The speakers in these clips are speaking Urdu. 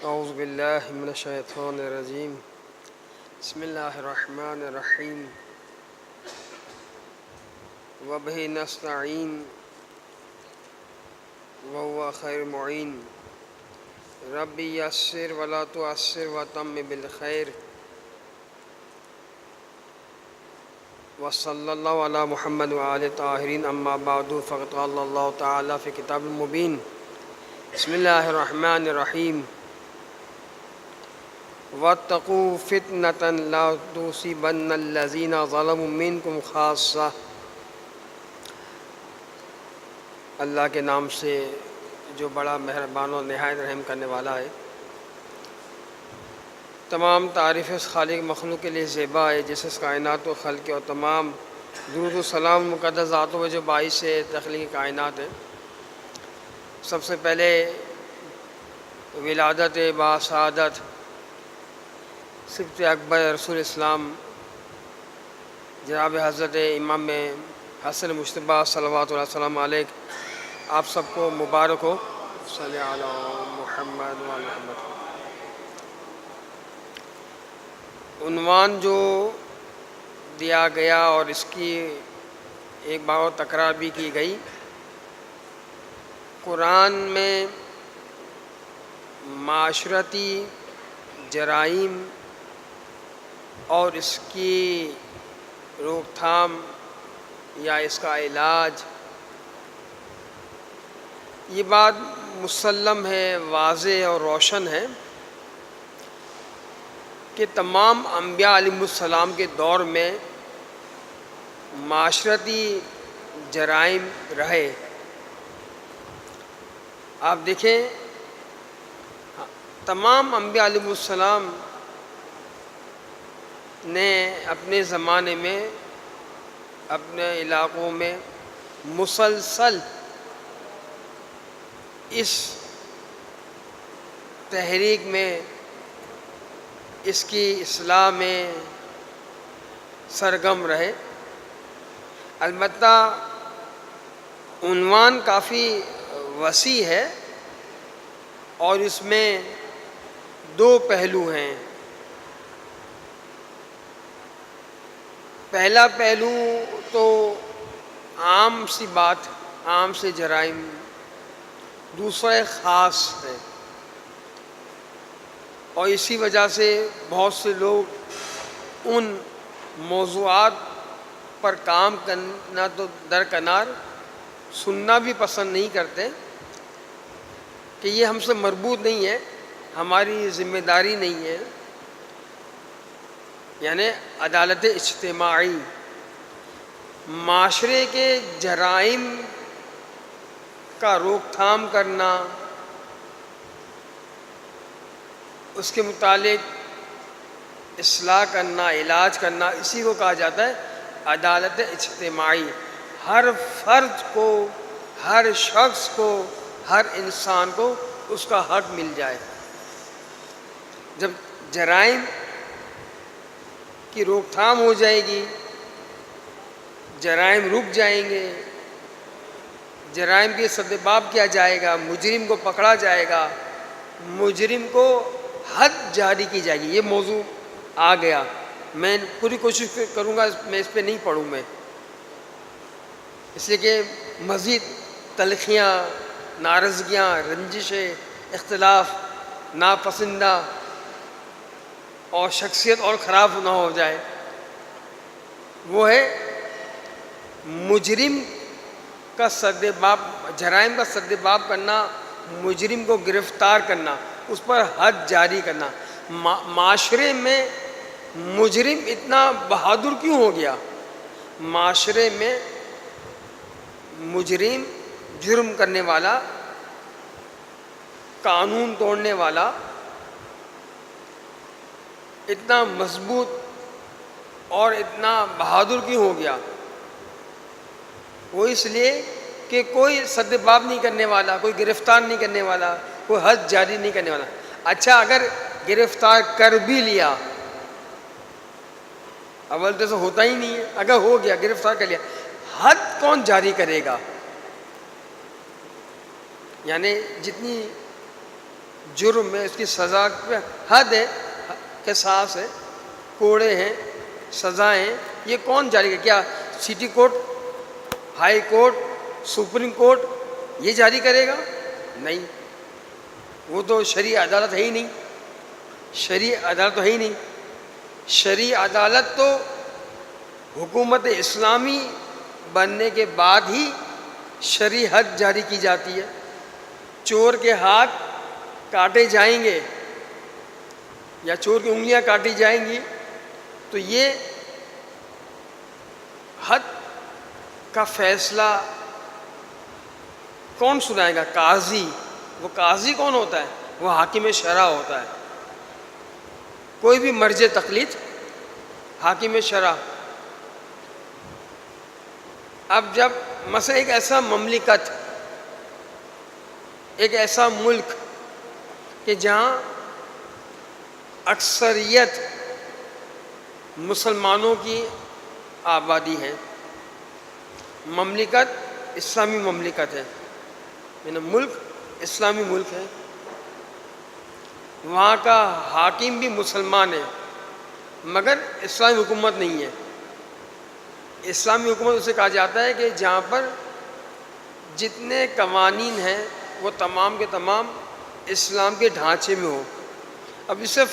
اعوذ باللہ من الشیطان الرجیم بسم اللہ الرحمن الرحیم وبہ نستعین وهو خیر معین ربی یسر ولا تعسر وتمم بالخیر وصلی اللہ علی محمد وآل طاہرین اما بعد فقد قال اللہ تعالی فی کتاب المبین بسم اللہ الرحمن الرحیم واتقوا فتنة لا تصيبن الذين ظلموا منكم خاصة۔ اللہ کے نام سے جو بڑا مہربان و نہایت رحم کرنے والا ہے۔ تمام تعریف اس خالق مخلوق کے لیے زیبا ہے جس اس کائنات و خلق اور تمام درود و سلام مقدس ذاتوں میں جو باعث تخلیق کائنات ہے۔ سب سے پہلے ولادت باسعادت صفت اکبر رسول اسلام جناب حضرت امام حسن مجتبیٰ صلوات اللہ وسلم علیہ، آپ سب کو مبارک ہو۔ صلی علی محمد وعلی محمد۔ عنوان جو دیا گیا اور اس کی ایک بار اور تکرار بھی کی گئی، قرآن میں معاشرتی جرائم اور اس کی روک تھام یا اس کا علاج، یہ بات مسلم ہے، واضح اور روشن ہے کہ تمام انبیاء علیہ السلام کے دور میں معاشرتی جرائم رہے۔ آپ دیکھیں تمام انبیاء علیہ السلام نے اپنے زمانے میں اپنے علاقوں میں مسلسل اس تحریک میں، اس کی اصلاح میں سرگرم رہے۔ البتہ عنوان کافی وسیع ہے اور اس میں دو پہلو ہیں۔ پہلا پہلو تو عام سی بات، عام سے جرائم، دوسرا خاص ہے، اور اسی وجہ سے بہت سے لوگ ان موضوعات پر کام کرنا تو درکنار، سننا بھی پسند نہیں کرتے کہ یہ ہم سے مربوط نہیں ہے، ہماری ذمہ داری نہیں ہے۔ یعنی عدالت اجتماعی، معاشرے کے جرائم کا روک تھام کرنا، اس کے متعلق اصلاح کرنا، علاج کرنا، اسی کو کہا جاتا ہے عدالت اجتماعی۔ ہر فرد کو، ہر شخص کو، ہر انسان کو اس کا حق مل جائے۔ جب جرائم کی روک تھام ہو جائے گی، جرائم رک جائیں گے، جرائم کی سدباب کیا جائے گا، مجرم کو پکڑا جائے گا، مجرم کو حد جاری کی جائے گی۔ یہ موضوع آ گیا، میں پوری کوشش کروں گا میں اس پہ نہیں پڑھوں میں، اس لیے کہ مزید تلخیاں، ناراضگیاں، رنجشیں، اختلاف، ناپسندہ اور شخصیت اور خراب نہ ہو جائے۔ وہ ہے مجرم کا سدباب، جرائم کا سدباب کرنا، مجرم کو گرفتار کرنا، اس پر حد جاری کرنا۔ معاشرے میں مجرم اتنا بہادر کیوں ہو گیا؟ معاشرے میں مجرم، جرم کرنے والا، قانون توڑنے والا اتنا مضبوط اور اتنا بہادر کیوں ہو گیا؟ وہ اس لیے کہ کوئی سدباب نہیں کرنے والا، کوئی گرفتار نہیں کرنے والا، کوئی حد جاری نہیں کرنے والا۔ اچھا اگر گرفتار کر بھی لیا، اول تو ایسا ہوتا ہی نہیں ہے، اگر ہو گیا گرفتار کر لیا، حد کون جاری کرے گا؟ یعنی جتنی جرم ہے، اس کی سزا پہ حد ہے، قصاص ہے، کوڑے ہیں، سزائیں ہیں. یہ کون جاری کرے؟ کیا city court, high court, supreme court یہ جاری کرے گا؟ نہیں، وہ تو شرعی عدالت ہے ہی نہیں. شرعی عدالت تو ہے ہی نہیں. شرعی عدالت تو حکومت اسلامی بننے کے بعد ہی شرعی حد جاری کی جاتی ہے. چور کے ہاتھ کاٹے جائیں گے یا چور کی انگلیاں کاٹی جائیں گی تو یہ حد کا فیصلہ کون سنائے گا؟ قاضی. وہ قاضی کون ہوتا ہے؟ وہ حاکم شرع ہوتا ہے. کوئی بھی مرج تقلید حاکم شرع. اب جب مثلا ایک ایسا مملکت، ایک ایسا ملک کہ جہاں اکثریت مسلمانوں کی آبادی ہے، مملکت اسلامی مملکت ہے، یعنی ملک اسلامی ملک ہے، وہاں کا حاکم بھی مسلمان ہے مگر اسلامی حکومت نہیں ہے. اسلامی حکومت اسے کہا جاتا ہے کہ جہاں پر جتنے قوانین ہیں وہ تمام کے تمام اسلام کے ڈھانچے میں ہو. اب اس سے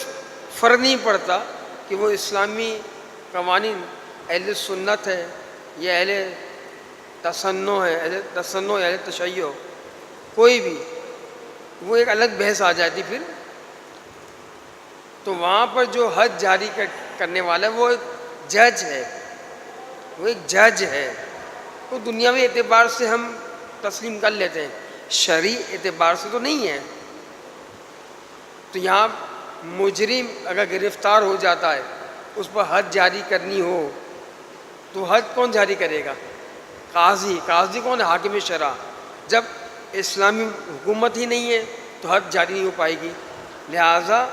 فرق نہیں پڑتا کہ وہ اسلامی قوانین اہل سنت ہے یا اہل تسنن ہے، اہل تسنن یا اہل تشیع، کوئی بھی، وہ ایک الگ بحث آ جاتی پھر. تو وہاں پر جو حد جاری کرنے والا ہے وہ ایک جج ہے، وہ ایک جج ہے. وہ دنیاوی اعتبار سے ہم تسلیم کر لیتے ہیں، شرعی اعتبار سے تو نہیں ہے. تو یہاں مجرم اگر گرفتار ہو جاتا ہے، اس پر حد جاری کرنی ہو تو حد کون جاری کرے گا؟ قاضی. قاضی کون ہے؟ حاکم شرع. جب اسلامی حکومت ہی نہیں ہے تو حد جاری نہیں ہو پائے گی. لہٰذا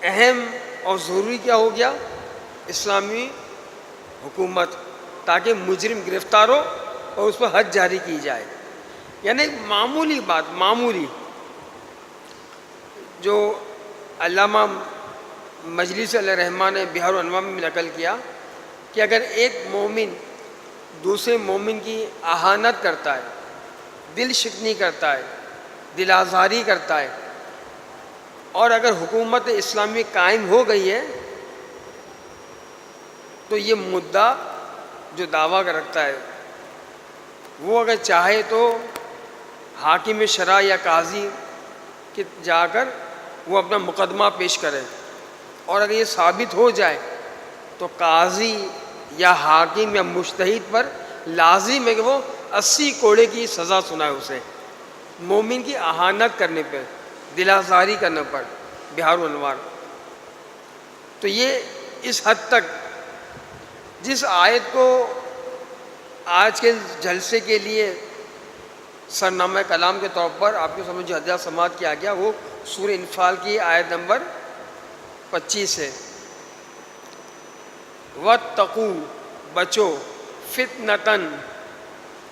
اہم اور ضروری کیا ہو گیا؟ اسلامی حکومت، تاکہ مجرم گرفتار ہو اور اس پر حد جاری کی جائے. یعنی معمولی بات، معمولی، جو علامہ مجلسی علیہ الرحمٰن نے بحار الانوار میں نقل کیا کہ اگر ایک مومن دوسرے مومن کی اہانت کرتا ہے، دل شکنی کرتا ہے، دل آزاری کرتا ہے، اور اگر حکومت اسلامی قائم ہو گئی ہے تو یہ مدعا جو دعویٰ رکھتا ہے وہ اگر چاہے تو حاکم شرع یا قاضی کہ جا کر وہ اپنا مقدمہ پیش کرے، اور اگر یہ ثابت ہو جائے تو قاضی یا حاکم یا مجتہد پر لازم ہے کہ وہ 80 کوڑے کی سزا سنائے اسے، مومن کی اہانت کرنے پہ، دل آزاری کرنے پر. بحار الانوار. تو یہ اس حد تک جس آیت کو آج کے جلسے کے لیے سرنامہ کلام کے طور پر آپ کو سمجھ ہدیہ سماعت کیا گیا، وہ سورہ انفال کی آیت نمبر 25 ہے. وَاتَّقُوا، بچو، فِتْنَةً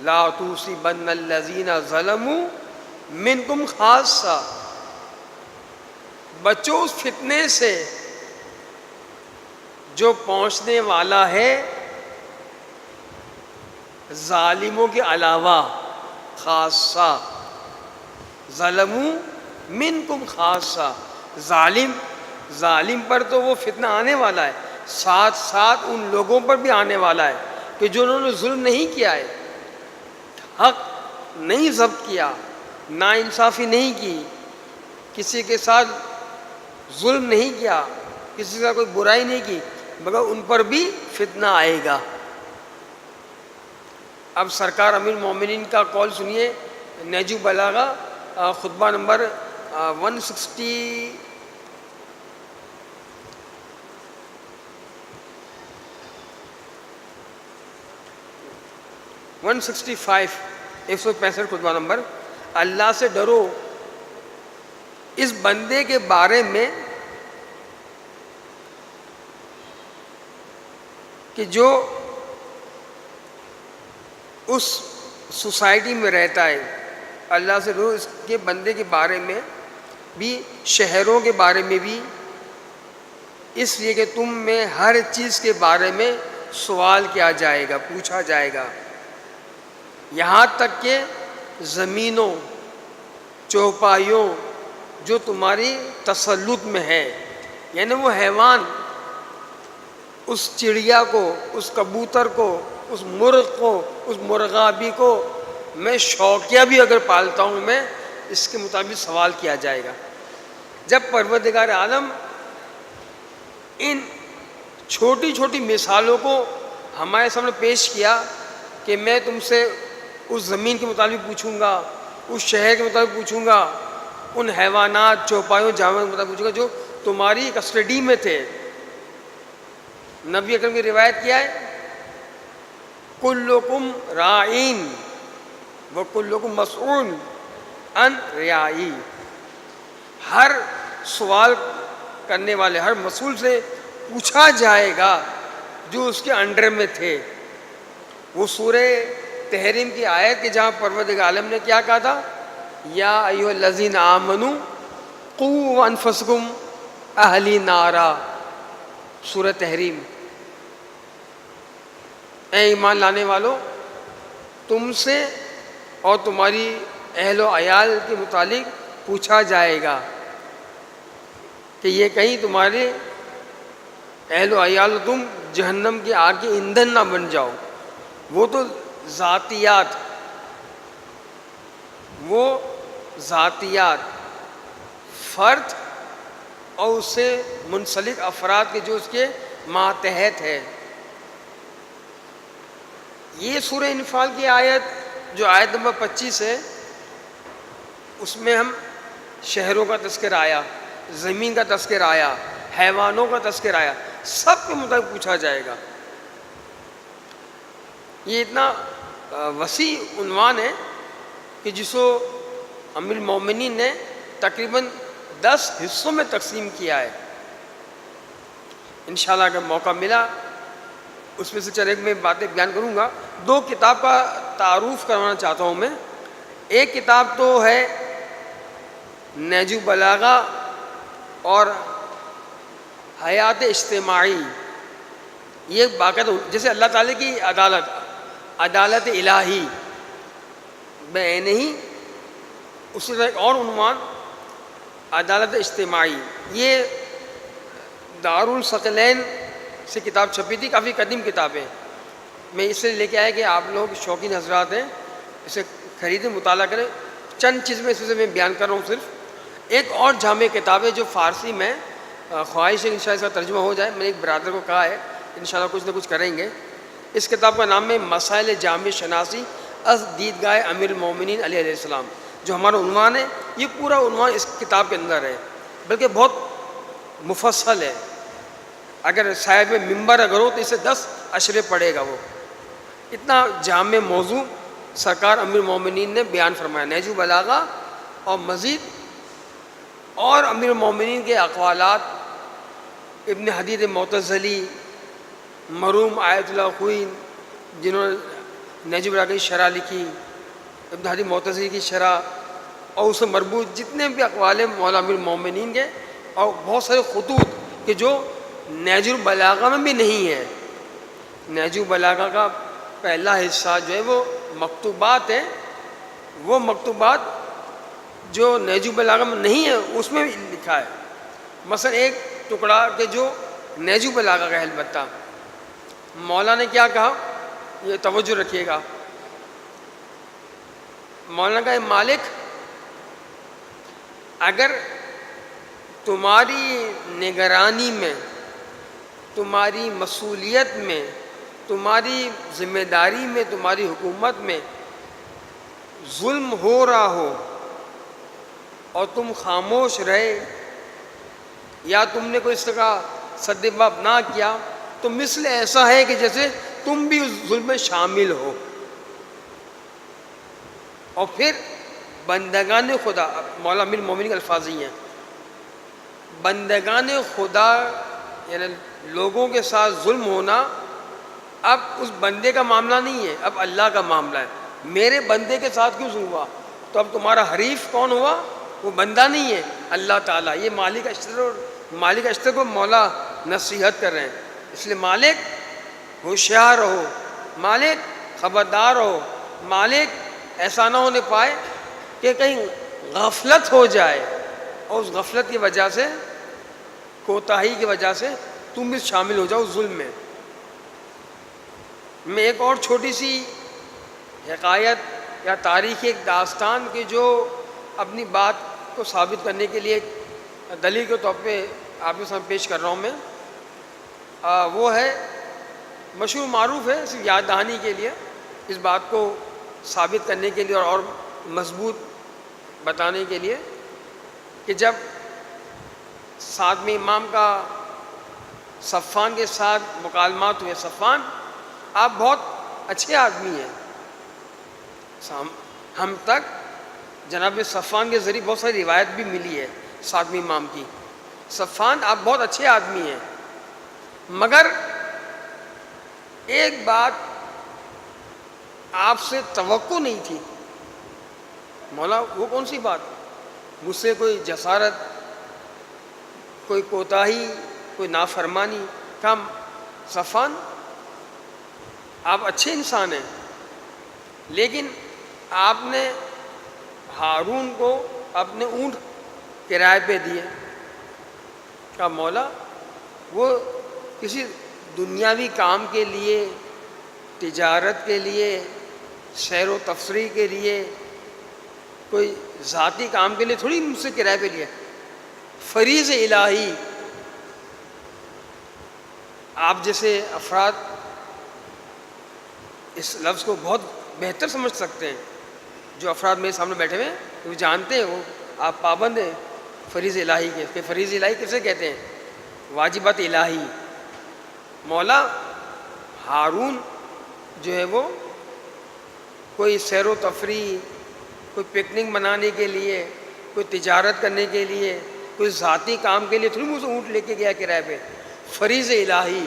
لَا تُصِيبَنَّ الَّذِينَ ظَلَمُوا مِنْكُمْ خَاصَّةً. بچو اس فتنے سے جو پہنچنے والا ہے ظالموں کے علاوہ، خاصہ. ظلموا منکم خاصہ، ظالم پر تو وہ فتنہ آنے والا ہے، ساتھ ساتھ ان لوگوں پر بھی آنے والا ہے کہ جو انہوں نے ظلم نہیں کیا ہے، حق نہیں ضبط کیا، ناانصافی نہیں کی، کسی کے ساتھ ظلم نہیں کیا، کسی کا کوئی برائی نہیں کی، مگر ان پر بھی فتنہ آئے گا. اب سرکار امیر المومنین کا قول سنیے، نہج البلاغہ خطبہ نمبر 165 خطبہ نمبر. اللہ سے ڈرو اس بندے کے بارے میں کہ جو اس سوسائٹی میں رہتا ہے. اللہ سے ڈرو اس کے بندے کے بارے میں بھی شہروں کے بارے میں بھی، اس لیے کہ تم میں ہر چیز کے بارے میں سوال کیا جائے گا، پوچھا جائے گا، یہاں تک کہ زمینوں، چوپایوں جو تمہاری تسلط میں ہے، یعنی وہ حیوان، اس چڑیا کو، اس کبوتر کو، اس مرغ کو، اس مرغابی کو میں شوقیہ بھی اگر پالتا ہوں، میں اس کے مطابق سوال کیا جائے گا۔ جب پروردگار عالم ان چھوٹی چھوٹی مثالوں کو ہمارے سامنے پیش کیا کہ میں تم سے اس زمین کے متعلق پوچھوں گا، اس شہر کے متعلق پوچھوں گا، ان حیوانات، چوپایوں، جانوروں کے متعلق پوچھوں گا جو تمہاری کسٹڈی میں تھے۔ نبی اکرم کی روایت کیا ہے؟ کلکم راعین وکلکم مسئول عن رعائی، ہر سوال کرنے والے، ہر مسئول سے پوچھا جائے گا جو اس کے انڈر میں تھے۔ وہ سورہ تحریم کی آیت کہ جہاں پروردگار عالم نے کیا کہا تھا، یا ایھا الذین آمنوا قوا انفسکم اہلی نارا، سورہ تحریم، اے ایمان لانے والو، تم سے اور تمہاری اہل و عیال کے متعلق پوچھا جائے گا کہ یہ کہیں تمہارے اہل و عیال تم جہنم کی آگ کے ایندھن نہ بن جاؤ۔ وہ تو ذاتیات، وہ ذاتیات فرد اور اس سے منسلک افراد کے جو اس کے ماتحت ہے۔ یہ سورہ انفال کی آیت جو آیت نمبر 25 ہے، اس میں ہم شہروں کا تذکر آیا، زمین کا تذکر آیا، حیوانوں کا تذکر آیا، سب کے مطابق پوچھا جائے گا۔ یہ اتنا وسیع عنوان ہے کہ جس کو امیر المومنین نے تقریباً 10 حصوں میں تقسیم کیا ہے۔ انشاءاللہ اگر موقع ملا اس میں سے چند ایک میں باتیں بیان کروں گا۔ 2 کتاب کا تعارف کروانا چاہتا ہوں میں۔ ایک کتاب تو ہے نہج البلاغہ اور حیات اجتماعی، یہ باقاعدہ جیسے اللہ تعالیٰ کی عدالت الہی بعین ہی، اسی طرح ایک اور عنوان عدالت اجتماعی۔ یہ دارالثقلین سے کتاب چھپی تھی، کافی قدیم کتاب ہے۔ میں اس سے لے کے آیا کہ آپ لوگ شوقین حضرات ہیں، اسے خریدیں، مطالعہ کریں۔ چند چیز میں اس سے میں بیان کر رہا ہوں صرف۔ ایک اور جامع کتاب ہے جو فارسی میں خواہش ہے کہ انشاءاللہ اس کا ترجمہ ہو جائے، میں نے ایک برادر کو کہا ہے انشاءاللہ کچھ نہ کچھ کریں گے۔ اس کتاب کا نام ہے مسائل جامع شناسی از دیدگاہ امیر المومنین علیہ السلام۔ جو ہمارا عنوان ہے، یہ پورا عنوان اس کتاب کے اندر ہے، بلکہ بہت مفصل ہے۔ اگر صاحب ممبر اگر ہو تو اسے 10 اشرے پڑھے گا، وہ اتنا جامع موضوع سرکار امیر المومنین نے بیان فرمایا۔ نہج البلاغہ اور مزید اور امیر المومنین کے اقوالات، ابن حدید معتزلی، مرحوم آیت اللہ خوئی جنہوں نے نہج البلاغہ کی شرح لکھی، ابن حدید معتزلی کی شرح اور اس سے مربوط جتنے بھی اقوال ہیں مولا امیر المومنین کے، اور بہت سارے خطوط کہ جو نہج البلاغہ میں بھی نہیں ہے۔ نہج البلاغہ کا پہلا حصہ جو ہے وہ مکتوبات ہیں، وہ مکتوبات جو نہج البلاغہ میں نہیں ہے اس میں بھی لکھا ہے۔ مثلا ایک ٹکڑا کہ جو نہج البلاغہ کا ہے، البتہ مولا نے کیا کہا، یہ توجہ رکھیے گا۔ مولانا کا مالک، اگر تمہاری نگرانی میں، تمہاری مسئولیت میں، تمہاری ذمہ داری میں، تمہاری حکومت میں ظلم ہو رہا ہو اور تم خاموش رہے یا تم نے کوئی اس طرح سد باب نہ کیا، تو مثل ایسا ہے کہ جیسے تم بھی اس ظلم میں شامل ہو۔ اور پھر بندگان خدا، مولا امیر المومنین کے الفاظ ہی ہیں، بندگان خدا یعنی لوگوں کے ساتھ ظلم ہونا اب اس بندے کا معاملہ نہیں ہے، اب اللہ کا معاملہ ہے۔ میرے بندے کے ساتھ کیوں ظلم ہوا؟ تو اب تمہارا حریف کون ہوا؟ وہ بندہ نہیں ہے، اللہ تعالیٰ. یہ مالک اشتر کو مولا نصیحت کر رہے ہیں. اس لیے مالک ہوشیار ہو، مالک خبردار ہو، مالک ایسا نہ ہونے پائے کہ کہیں غفلت ہو جائے اور اس غفلت کی وجہ سے، کوتاہی کی وجہ سے تم بھی شامل ہو جاؤ ظلم میں. میں ایک اور چھوٹی سی حکایت یا تاریخی ایک داستان کی جو اپنی بات کو ثابت کرنے کے لیے دلیل کے طور پہ آپ کے سامنے پیش کر رہا ہوں میں. وہ ہے مشہور معروف ہے، صرف یاد دہانی کے لیے، اس بات کو ثابت کرنے کے لیے اور مضبوط بتانے کے لیے کہ جب ساتویں امام کا صفان کے ساتھ مکالمات ہوئے. صفان آپ بہت اچھے آدمی ہیں، ہم تک جناب صفان کے ذریعے بہت ساری روایت بھی ملی ہے ساتویں امام کی. صفان آپ بہت اچھے آدمی ہیں، مگر ایک بات آپ سے توقع نہیں تھی. مولا وہ کون سی بات؟ مجھ سے کوئی جسارت، کوئی کوتاہی، کوئی نافرمانی. کہا صفان آپ اچھے انسان ہیں، لیکن آپ نے ہارون کو اپنے اونٹ کرائے پہ دیے. کہا مولا وہ کسی دنیاوی کام کے لیے، تجارت کے لیے، سیر و تفریح کے لیے، کوئی ذاتی کام کے لیے تھوڑی مجھ سے کرائے پہ لیا. فریض الہی. آپ جیسے افراد اس لفظ کو بہت بہتر سمجھ سکتے ہیں. جو افراد میرے سامنے بیٹھے ہوئے ہیں وہ جانتے ہیں، وہ آپ پابند ہیں فریض الہی کے. کہ فریض الہی کیسے کہتے ہیں؟ واجبات الہی. مولا ہارون جو ہے وہ کوئی سیر و تفریح، کوئی پکنک منانے کے لیے، کوئی تجارت کرنے کے لیے، کوئی ذاتی کام کے لیے تھوڑی مجھ سے اونٹ لے کے گیا کرائے پہ. فریض الہی،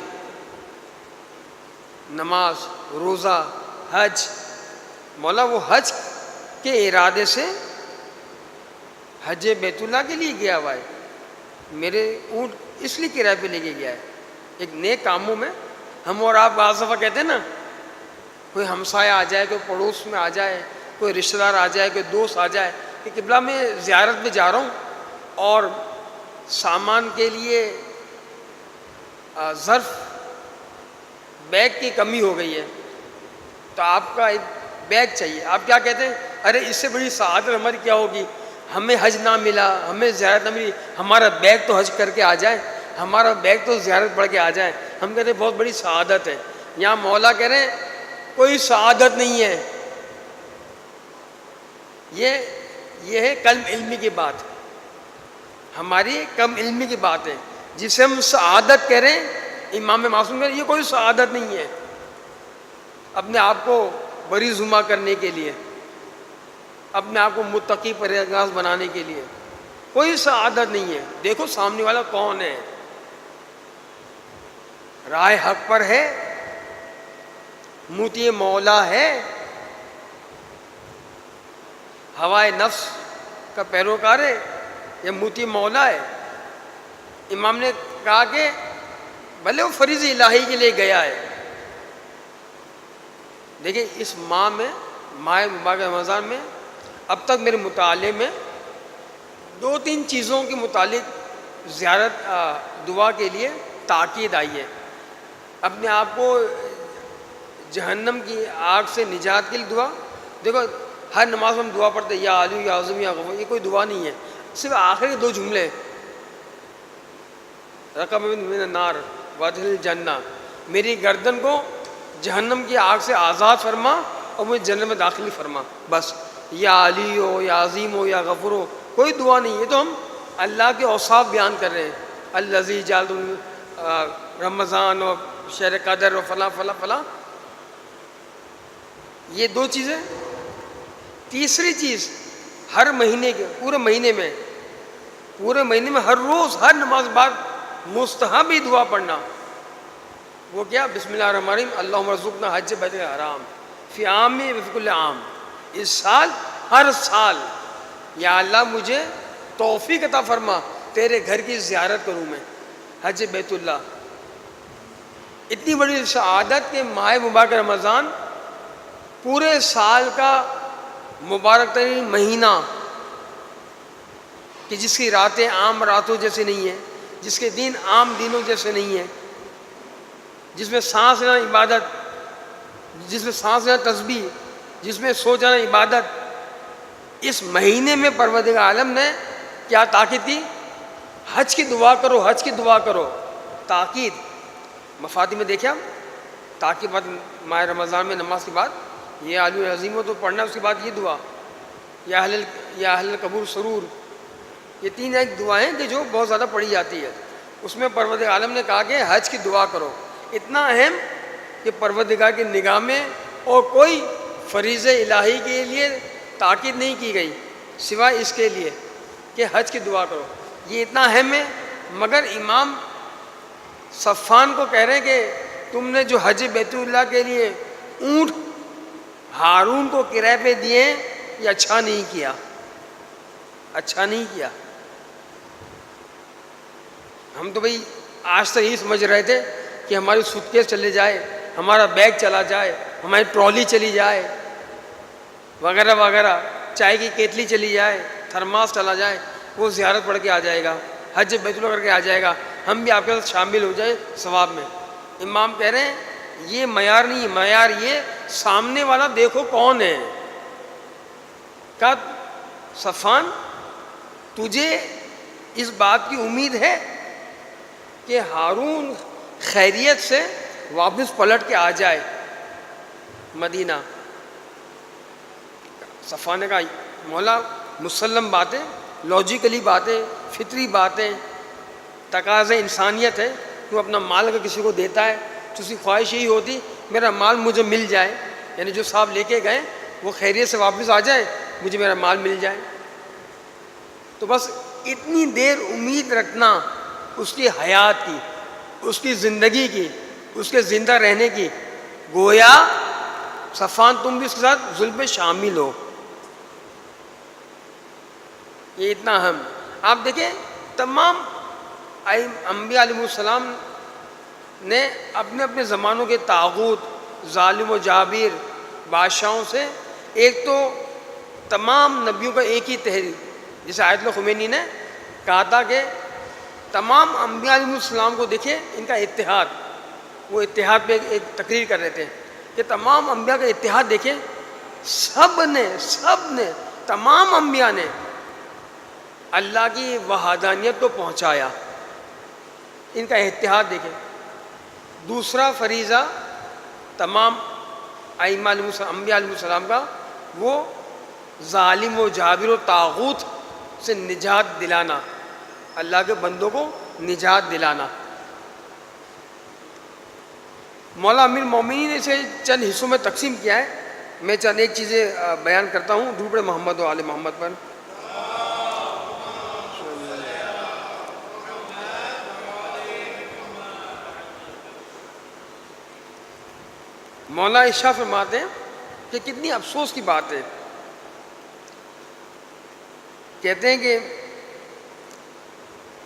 نماز، روزہ، حج. مولا وہ حج کے ارادے سے حج بیت اللہ کے لیے گیا ہوا ہے، میرے اونٹ اس لیے کرائے پہ لے کے گیا ہے. ایک نیک کاموں میں ہم اور آپ بعض دفعہ کہتے ہیں نا، کوئی ہمسایہ آ جائے، کوئی پڑوس میں آ جائے، کوئی رشتہ دار آ جائے، کوئی دوست آ جائے کہ قبلہ میں زیارت میں جا رہا ہوں اور سامان کے لیے ظرف بیگ کی کمی ہو گئی ہے، تو آپ کا ایک بیگ چاہیے. آپ کیا کہتے ہیں؟ ارے اس سے بڑی سعادت ہماری کیا ہوگی، ہمیں حج نہ ملا، ہمیں زیارت نہ ملی، ہمارا بیگ تو حج کر کے آ جائے، ہمارا بیگ تو زیارت پڑھ کے آ جائے. ہم کہتے ہیں بہت بڑی سعادت ہے. یہاں مولا کہہ رہے ہیں کوئی سعادت نہیں ہے. یہ ہے کم علمی کی بات، ہماری کم علمی کی بات ہے. جسے ہم سعادت کہہ رہے ہیں، امام معصوم کہہ رہے ہیں یہ کوئی سعادت نہیں ہے. اپنے آپ کو بری زما کرنے کے لیے، اپنے آپ کو متقی پرہیزگار بنانے کے لیے کوئی سعادت نہیں ہے. دیکھو سامنے والا کون ہے، راہ حق پر ہے، موتی مولا ہے، ہوائے نفس کا پیروکار ہے، یا موتی مولا ہے. امام نے کہا کہ بھلے وہ فریض الہی کے لیے گیا ہے. دیکھیں اس ماہ مبارک رمضان میں اب تک میرے مطالعے میں 2-3 چیزوں کے متعلق زیارت دعا کے لیے تاکید آئی ہے. اپنے آپ کو جہنم کی آگ سے نجات کے لیے دعا. دیکھو ہر نماز میں ہم دعا پڑھتے ہیں، یا علی یا اعظم یا غفور، یہ کوئی دعا نہیں ہے، صرف آخر کے 2 جملے، رقم من النار وادخل الجنہ، میری گردن کو جہنم کی آگ سے آزاد فرما اور مجھے جنت میں داخل فرما. بس یا علی ہو یا عظیم ہو یا غفور ہو، کوئی دعا نہیں. یہ تو ہم اللہ کے اوصاف بیان کر رہے ہیں، الذی جعل رمضان اور شہر قدر اور فلاں فلاں فلاں. یہ 2 چیزیں. تیسری چیز، ہر مہینے کے پورے مہینے میں ہر روز ہر نماز بعد مستحب دعا پڑھنا. وہ کیا؟ بسم اللہ الرحمن الرحیم، اللہم ارزقنا حج بیت الحرام فی عام وفی کل عام. اس سال، ہر سال یا اللہ مجھے توفیق عطا فرما تیرے گھر کی زیارت کروں میں، حج بیت اللہ۔ اتنی بڑی سعادت کہ ماہ مبارک رمضان پورے سال کا مبارک ترین مہینہ، کہ جس کی راتیں عام راتوں جیسے نہیں ہیں، جس کے دن عام دنوں جیسے نہیں ہیں، جس میں سانس لینا عبادت، جس میں سانس لینا تسبیح، جس میں سو جانا عبادت، اس مہینے میں پروردگار عالم نے کیا تاکید کی؟ حج کی دعا کرو، حج کی دعا کرو، تاکید۔ مفاتیح میں دیکھیں ہم تاکید بعد ماہ رمضان میں نماز کے بعد یہ علی عظیم و تو پڑھنا، اس کے بعد یہ دعا یا اہل القبور سرور، یہ تین ایک دعائیں کہ جو بہت زیادہ پڑھی جاتی ہے۔ اس میں پروردگار عالم نے کہا کہ حج کی دعا کرو، اتنا اہم کہ پروردگار کی نگاہ میں اور کوئی فریضہ الہی کے لیے تاکید نہیں کی گئی سوائے اس کے لیے کہ حج کی دعا کرو، یہ اتنا اہم ہے۔ مگر امام صفان کو کہہ رہے ہیں کہ تم نے جو حج بیت اللہ کے لیے اونٹ ہارون کو کرائے پہ دیے یہ اچھا نہیں کیا، اچھا نہیں کیا۔ ہم تو بھئی آج تک یہی سمجھ رہے تھے کہ ہماری سوٹ کیس چلے جائے، ہمارا بیگ چلا جائے، ہماری ٹرالی چلی جائے وغیرہ وغیرہ، چائے کی کیتلی چلی جائے، تھرماس چلا جائے، وہ زیارت پڑھ کے آ جائے گا، حج بیت اللہ کر کے آ جائے گا، ہم بھی آپ کے ساتھ شامل ہو جائیں ثواب میں۔ امام کہہ رہے ہیں یہ معیار نہیں، معیار یہ سامنے والا دیکھو کون ہے۔ کہا صفان تجھے اس بات کی امید ہے کہ ہارون خیریت سے واپس پلٹ کے آ جائے مدینہ؟ صفان نے کہا مولا مسلم باتیں، لاجیکلی باتیں، فطری باتیں، تقاضے انسانیت ہے، تو اپنا مال اگر کسی کو دیتا ہے تو اس کی خواہش یہی ہوتی میرا مال مجھے مل جائے، یعنی جو صاحب لے کے گئے وہ خیریت سے واپس آ جائے، مجھے میرا مال مل جائے۔ تو بس اتنی دیر امید رکھنا اس کی حیات کی، اس کی زندگی کی، اس کے زندہ رہنے کی، گویا صفان تم بھی اس کے ساتھ ظلم میں شامل ہو، یہ اتنا اہم۔ آپ دیکھیں تمام انبیاء علیہ السلام نے اپنے اپنے زمانوں کے طاغوت، ظالم و جابر بادشاہوں سے، ایک تو تمام نبیوں کا ایک ہی تحریک، جیسے آیت اللہ خمینی نے کہا تھا کہ تمام انبیاء علیہ السلام کو دیکھیں ان کا اتحاد، وہ اتحاد پہ ایک تقریر کر رہے تھے کہ تمام انبیاء کا اتحاد دیکھیں، سب نے تمام انبیاء نے اللہ کی وحدانیت کو پہنچایا، ان کا اتحاد دیکھیں۔ دوسرا فریضہ تمام ائمہ انبیاء علیہ السلام کا وہ ظالم و جابر و طاغوت سے نجات دلانا، اللہ کے بندوں کو نجات دلانا۔ مولا امیر المومنین نے اسے چند حصوں میں تقسیم کیا ہے، میں چند ایک چیزیں بیان کرتا ہوں درود محمد و آل محمد پر۔ مولا ارشاد فرماتے ہیں کہ کتنی افسوس کی بات ہے، کہتے ہیں کہ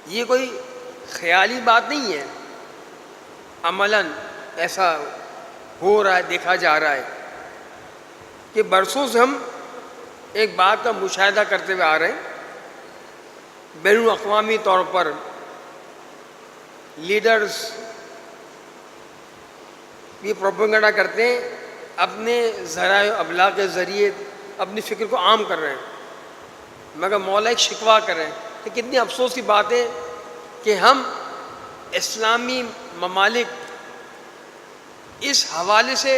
یہ کوئی خیالی بات نہیں ہے، عملاً ایسا ہو رہا ہے، دیکھا جا رہا ہے کہ برسوں سے ہم ایک بات کا مشاہدہ کرتے ہوئے آ رہے ہیں، بین الاقوامی طور پر لیڈرز یہ پروپیگنڈا کرتے ہیں، اپنے ذرائع ابلاغ کے ذریعے اپنی فکر کو عام کر رہے ہیں، مگر مولا ایک شکوہ کر رہے ہیں کہ کتنی افسوس کی بات ہے کہ ہم اسلامی ممالک اس حوالے سے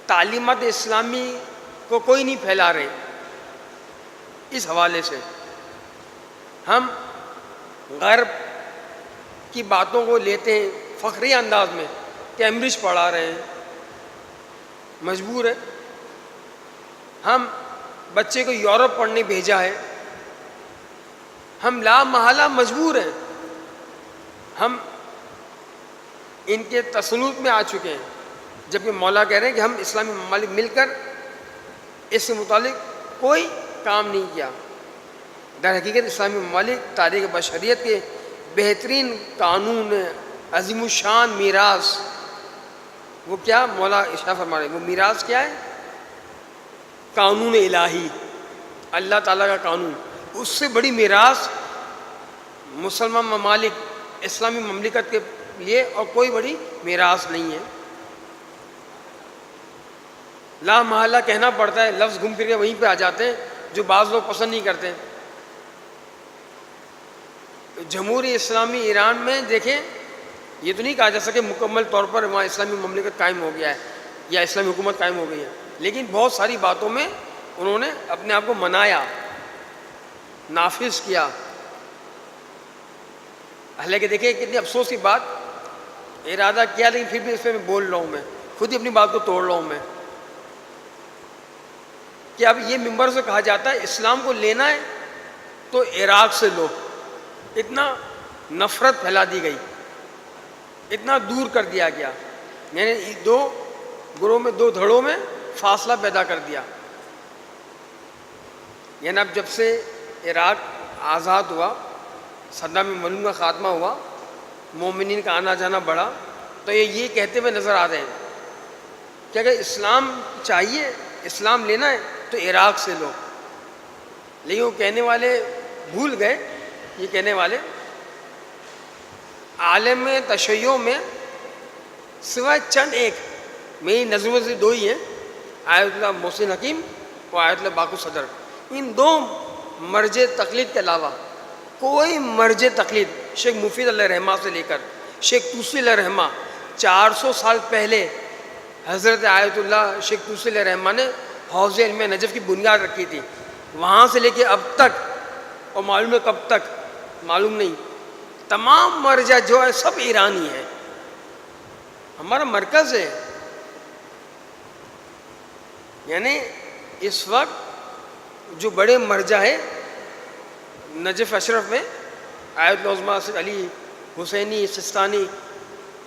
تعلیمات اسلامی کو کوئی نہیں پھیلا رہے، اس حوالے سے ہم غرب کی باتوں کو لیتے ہیں فخری انداز میں، کیمبرج پڑھا رہے ہیں، مجبور ہے، ہم بچے کو یورپ پڑھنے بھیجا ہے، ہم لا محالہ مجبور ہیں، ہم ان کے تسلط میں آ چکے ہیں، جبکہ مولا کہہ رہے ہیں کہ ہم اسلامی ممالک مل کر اس سے متعلق کوئی کام نہیں کیا۔ در حقیقت اسلامی ممالک تاریخ بشریت کے بہترین قانون عظیم الشان میراث، وہ کیا مولا ارشاد فرما رہے ہیں، وہ میراث کیا ہے؟ قانون الہی، اللہ تعالیٰ کا قانون۔ اس سے بڑی میراث مسلمان ممالک، اسلامی مملکت کے لیے اور کوئی بڑی میراث نہیں ہے۔ لا محالہ کہنا پڑتا ہے، لفظ گھوم پھر کے وہیں پہ آ جاتے ہیں جو بعض لوگ پسند نہیں کرتے۔ جمہوری اسلامی ایران میں دیکھیں، یہ تو نہیں کہا جا سکے مکمل طور پر وہاں اسلامی مملکت قائم ہو گیا ہے یا اسلامی حکومت قائم ہو گئی ہے، لیکن بہت ساری باتوں میں انہوں نے اپنے آپ کو منایا، نافذ کیا۔ حالانکہ دیکھیں کتنی افسوس کی بات، ارادہ کیا لیکن پھر بھی اس پہ میں بول رہا ہوں، میں خود ہی اپنی بات کو توڑ رہا ہوں میں، کہ اب یہ ممبر سے کہا جاتا ہے اسلام کو لینا ہے تو عراق سے لو۔ اتنا نفرت پھیلا دی گئی، اتنا دور کر دیا گیا، یعنی دو گروہ میں، دو دھڑوں میں فاصلہ پیدا کر دیا۔ یعنی اب جب سے عراق آزاد ہوا، صدام ملعون کا خاتمہ ہوا، مومنین کا آنا جانا بڑھا، تو یہ کہتے ہوئے نظر آ رہے ہیں کہ اگر اسلام چاہیے، اسلام لینا ہے تو عراق سے لو۔ لیکن وہ کہنے والے بھول گئے، یہ کہنے والے عالم تشیع میں سوائے چند ایک، میری نظروں سے دو ہی ہیں، آیت اللہ محسن حکیم اور آیت اللہ باقو صدر، ان دو مرجع تقلید کے علاوہ کوئی مرجع تقلید، شیخ مفید علیہ رحمہ سے لے کر شیخ توسی علیہ رحمہ، 400 سال پہلے حضرت آیت اللہ شیخ توسی علیہ رحمہ نے حوض علم نجف کی بنیاد رکھی تھی، وہاں سے لے کے اب تک، اور معلوم ہے کب تک معلوم نہیں، تمام مرجع جو ہے سب ایرانی ہے، ہمارا مرکز ہے۔ یعنی اس وقت جو بڑے مرجع ہے نجف اشرف میں، آیت العظمیٰ سے علی حسینی سستانی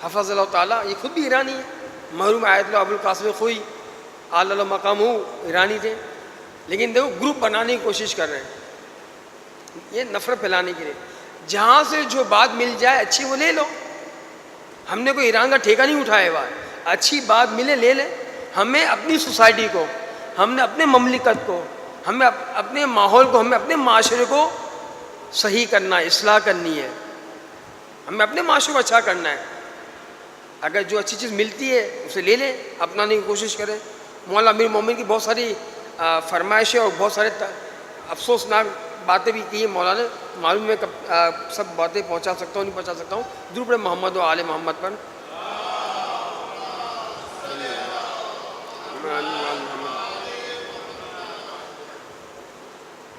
حفظ اللہ تعالیٰ، یہ خود بھی ایرانی ہے۔ مرحوم آیت اللہ ابو القاسم خوئی اعلی مقام ہو ایرانی تھے، لیکن دیکھو گروپ بنانے کی کوشش کر رہے ہیں، یہ نفرت پھیلانے کے لیے۔ جہاں سے جو بات مل جائے اچھی وہ لے لو، ہم نے کوئی ایران کا ٹھیکہ نہیں اٹھایا ہوا، اچھی بات ملے لے لیں۔ ہمیں اپنی سوسائٹی کو، ہم نے اپنے مملکت کو، ہمیں اپنے ماحول کو، ہمیں اپنے معاشرے کو صحیح کرنا ہے، اصلاح کرنی ہے، ہمیں اپنے معاشرے کو اچھا کرنا ہے۔ اگر جو اچھی چیز ملتی ہے اسے لے لیں، اپنانے کی کوشش کریں۔ مولانا امیر مومن کی بہت ساری فرمائشیں اور بہت سارے افسوسناک باتیں بھی کی ہیں مولانا نے، معلوم ہے کب سب باتیں پہنچا سکتا ہوں نہیں پہنچا سکتا ہوں۔ درود پڑھیں محمد و آل محمد پر۔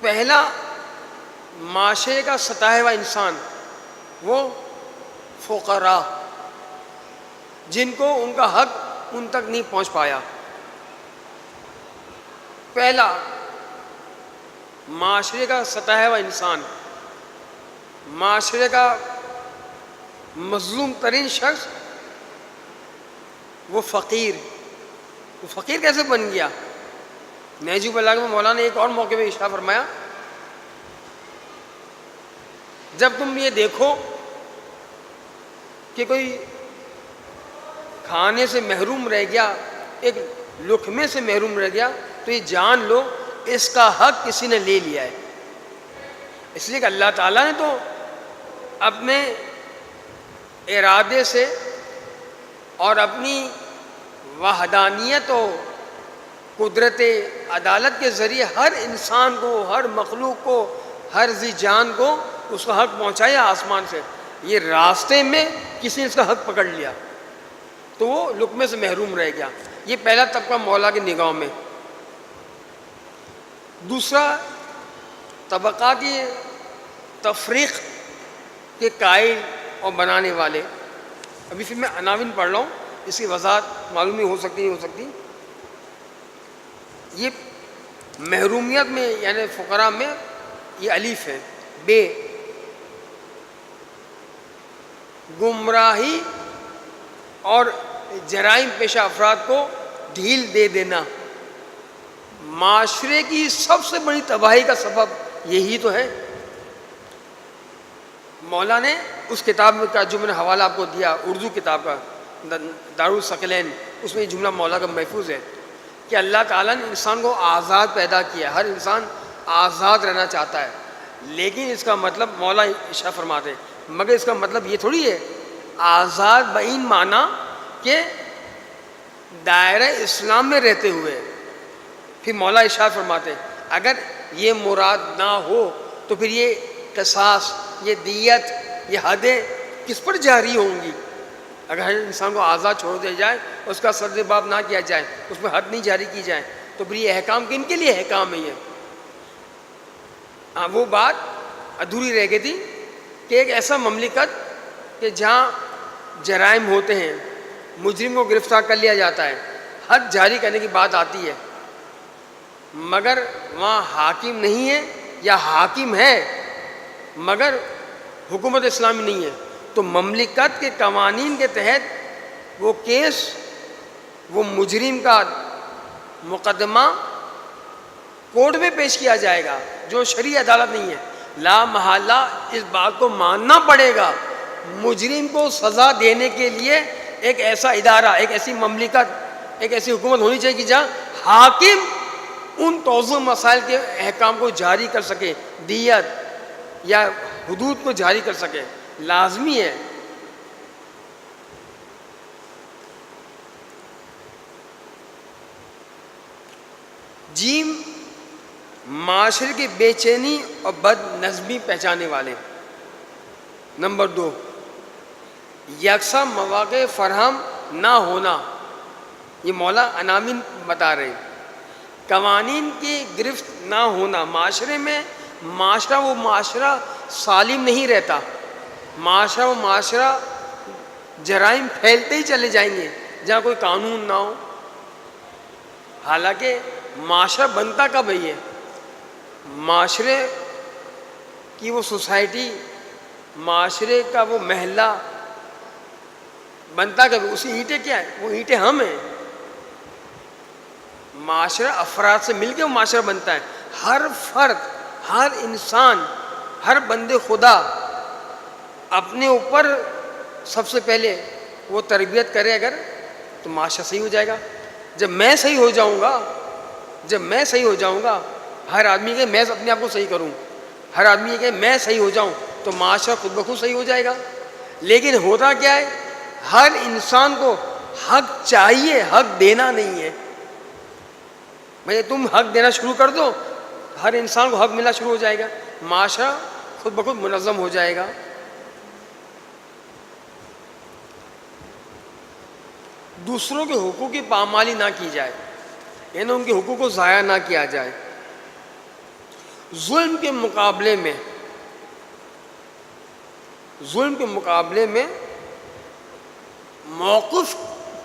پہلا معاشرے کا ستایا ہوا انسان وہ فقراء، جن کو ان کا حق ان تک نہیں پہنچ پایا۔ پہلا معاشرے کا ستایا ہوا انسان، معاشرے کا مظلوم ترین شخص وہ فقیر۔ وہ فقیر کیسے بن گیا؟ نہج البلاغہ میں مولانا نے ایک اور موقع پہ ارشاد فرمایا، جب تم یہ دیکھو کہ کوئی کھانے سے محروم رہ گیا، ایک لقمے سے محروم رہ گیا، تو یہ جان لو اس کا حق کسی نے لے لیا ہے۔ اس لیے کہ اللہ تعالیٰ نے تو اپنے ارادے سے اور اپنی وحدانیت و قدرت عدالت کے ذریعے ہر انسان کو، ہر مخلوق کو، ہر ذی جان کو اس کا حق پہنچایا آسمان سے۔ یہ راستے میں کسی نے اس کا حق پکڑ لیا تو وہ لقمے سے محروم رہ گیا۔ یہ پہلا طبقہ مولا کی نگاہوں میں۔ دوسرا طبقاتی تفریق کے قائل اور بنانے والے۔ ابھی پھر میں عناوین پڑھ رہا ہوں، اس کی وضاحت معلوم نہیں ہو سکتی نہیں ہو سکتی۔ یہ محرومیت میں یعنی فقراء میں یہ الف ہے، بے، گمراہی اور جرائم پیشہ افراد کو ڈھیل دے دینا، معاشرے کی سب سے بڑی تباہی کا سبب یہی تو ہے۔ مولا نے اس کتاب کا جو میں نے حوالہ آپ کو دیا، اردو کتاب کا دارالثقلین، اس میں یہ جملہ مولا کا محفوظ ہے کہ اللہ تعالیٰ نے انسان کو آزاد پیدا کیا، ہر انسان آزاد رہنا چاہتا ہے، لیکن اس کا مطلب مولا ارشاد فرماتے ہیں مگر اس کا مطلب یہ تھوڑی ہے آزاد بعین معنی کہ دائرہ اسلام میں رہتے ہوئے۔ پھر مولا ارشاد فرماتے ہیں اگر یہ مراد نہ ہو تو پھر یہ قصاص، یہ دیت، یہ حدیں کس پر جاری ہوں گی؟ اگر ہر انسان کو آزاد چھوڑ دیا جائے، اس کا سرد باب نہ کیا جائے، اس میں حد نہیں جاری کی جائے، تو پھر یہ احکام کن کے لیے احکام ہے؟ یہ وہ بات ادھوری رہ گئی تھی کہ ایک ایسا مملکت کہ جہاں جرائم ہوتے ہیں، مجرم کو گرفتار کر لیا جاتا ہے، حد جاری کرنے کی بات آتی ہے، مگر وہاں حاکم نہیں ہے یا حاکم ہے مگر حکومت اسلامی نہیں ہے، تو مملکت کے قوانین کے تحت وہ کیس، وہ مجرم کا مقدمہ کورٹ میں پیش کیا جائے گا جو شرعی عدالت نہیں ہے۔ لا محالہ اس بات کو ماننا پڑے گا، مجرم کو سزا دینے کے لیے ایک ایسا ادارہ، ایک ایسی مملکت، ایک ایسی حکومت ہونی چاہیے کہ جہاں حاکم ان توزیع مسائل کے احکام کو جاری کر سکے، دیت یا حدود کو جاری کر سکے، لازمی ہے۔ جیم، معاشرے کی بے چینی اور بد نظمی پہچانے والے۔ نمبر 2، یکساں مواقع فراہم نہ ہونا، یہ مولا عناوین بتا رہے ہیں۔ قوانین کی گرفت نہ ہونا، معاشرے میں معاشرہ وہ معاشرہ سالم نہیں رہتا، معاشرہ وہ معاشرہ جرائم پھیلتے ہی چلے جائیں گے جہاں کوئی قانون نہ ہو۔ حالانکہ معاشرہ بنتا کب ہے؟ یہ معاشرے کی وہ سوسائٹی، معاشرے کا وہ محلہ بنتا کب؟ اسی اینٹیں کیا ہے؟ وہ اینٹیں ہم ہیں۔ معاشرہ افراد سے مل کے وہ معاشرہ بنتا ہے۔ ہر فرد، ہر انسان، ہر بندے خدا اپنے اوپر سب سے پہلے وہ تربیت کرے اگر تو معاشرہ صحیح ہو جائے گا۔ جب میں صحیح ہو جاؤں گا، جب میں صحیح ہو جاؤں گا، ہر آدمی کہ میں اپنے آپ کو صحیح کروں، ہر آدمی کہ میں صحیح ہو جاؤں تو معاشرہ خود بخود صحیح ہو جائے گا۔ لیکن ہوتا کیا ہے؟ ہر انسان کو حق چاہیے، حق دینا نہیں ہے۔ بھئی تم حق دینا شروع کر دو، ہر انسان کو حق ملنا شروع ہو جائے گا، معاشرہ خود بخود منظم ہو جائے گا۔ دوسروں کے حقوق کی پامالی نہ کی جائے، یعنی ان کے حقوق کو ضائع نہ کیا جائے۔ ظلم کے مقابلے میں موقف